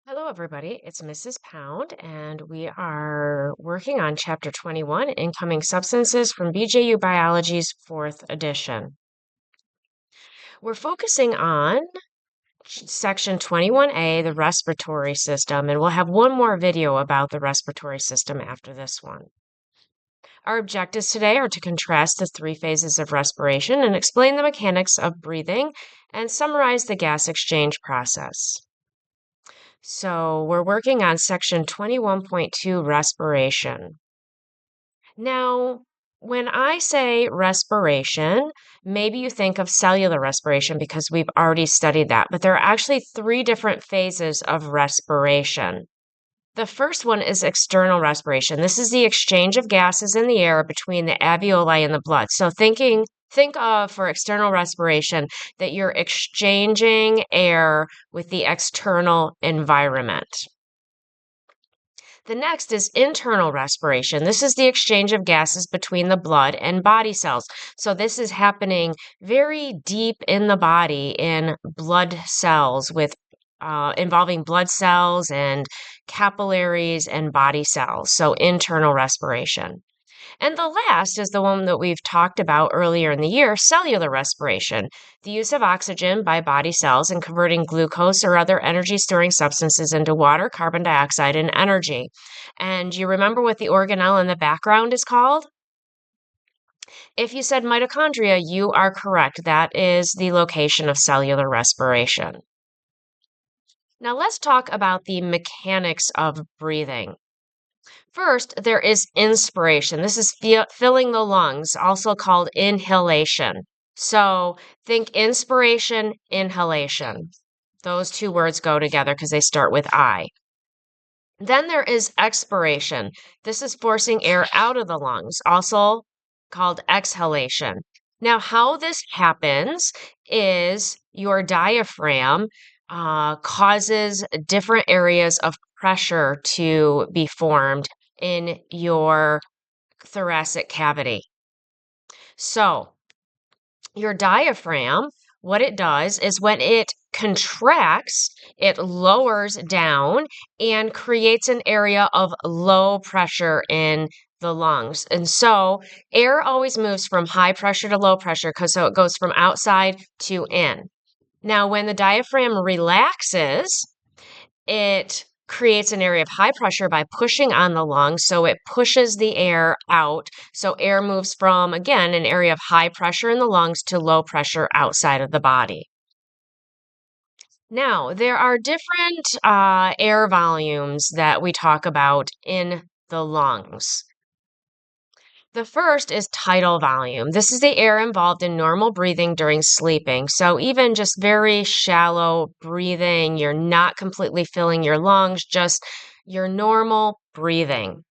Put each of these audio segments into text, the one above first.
Hello, everybody. It's Mrs. Pound, and we are working on Chapter 21, Incoming Substances from BJU Biology's 4th edition. We're focusing on Section 21A, the respiratory system, and we'll have one more video about the respiratory system after this one. Our objectives today are to contrast the three phases of respiration and explain the mechanics of breathing and summarize the gas exchange process. So we're working on section 21.2, respiration. Now, when I say respiration, maybe you think of cellular respiration because we've already studied that, but there are actually three different phases of respiration. The first one is external respiration. This is the exchange of gases in the air between the alveoli and the blood. So think of for external respiration that you're exchanging air with the external environment. The next is internal respiration. This is the exchange of gases between the blood and body cells. So this is happening very deep in the body in blood cells with involving blood cells and capillaries and body cells. So internal respiration. And the last is the one that we've talked about earlier in the year, cellular respiration, the use of oxygen by body cells in converting glucose or other energy storing substances into water, carbon dioxide, and energy. And you remember what the organelle in the background is called? If you said mitochondria, you are correct. That is the location of cellular respiration. Now let's talk about the mechanics of breathing. First, there is inspiration. This is filling the lungs, also called inhalation. So think inspiration, inhalation. Those two words go together because they start with I. Then there is expiration. This is forcing air out of the lungs, also called exhalation. Now, how this happens is your diaphragm causes different areas of pressure to be formed in your thoracic cavity. So, your diaphragm, what it does is when it contracts, it lowers down and creates an area of low pressure in the lungs. And so, air always moves from high pressure to low pressure because so it goes from outside to in. Now, when the diaphragm relaxes, it creates an area of high pressure by pushing on the lungs. So it pushes the air out. So air moves from, again, an area of high pressure in the lungs to low pressure outside of the body. Now, there are different air volumes that we talk about in the lungs. The first is tidal volume. This is the air involved in normal breathing during sleeping. So even just very shallow breathing, you're not completely filling your lungs, just your normal breathing.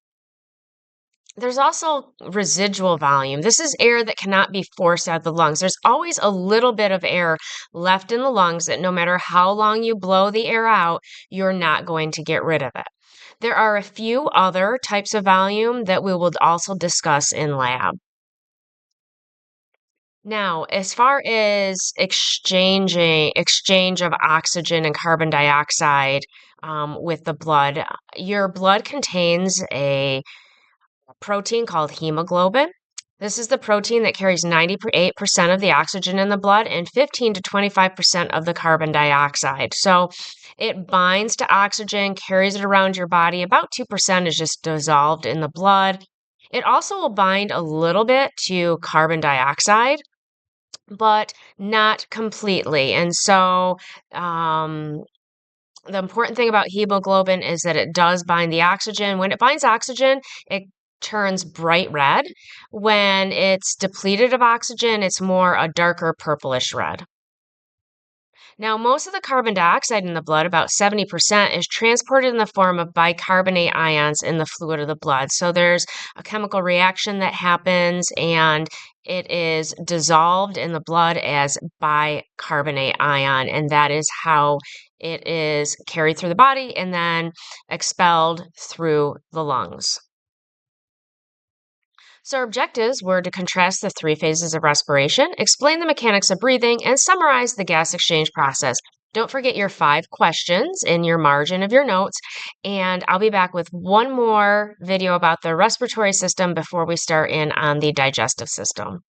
There's also residual volume. This is air that cannot be forced out of the lungs. There's always a little bit of air left in the lungs that no matter how long you blow the air out, you're not going to get rid of it. There are a few other types of volume that we will also discuss in lab. Now, as far as exchange of oxygen and carbon dioxide with the blood, your blood contains a protein called hemoglobin. This is the protein that carries 98% of the oxygen in the blood and 15 to 25% of the carbon dioxide. So it binds to oxygen, carries it around your body. About 2% is just dissolved in the blood. It also will bind a little bit to carbon dioxide, but not completely. And so the important thing about hemoglobin is that it does bind the oxygen. When it binds oxygen, it turns bright red. When it's depleted of oxygen, it's more a darker purplish red. Now, most of the carbon dioxide in the blood, about 70%, is transported in the form of bicarbonate ions in the fluid of the blood. So there's a chemical reaction that happens and it is dissolved in the blood as bicarbonate ion, and that is how it is carried through the body and then expelled through the lungs. So our objectives were to contrast the three phases of respiration, explain the mechanics of breathing, and summarize the gas exchange process. Don't forget your 5 questions in your margin of your notes, and I'll be back with one more video about the respiratory system before we start in on the digestive system.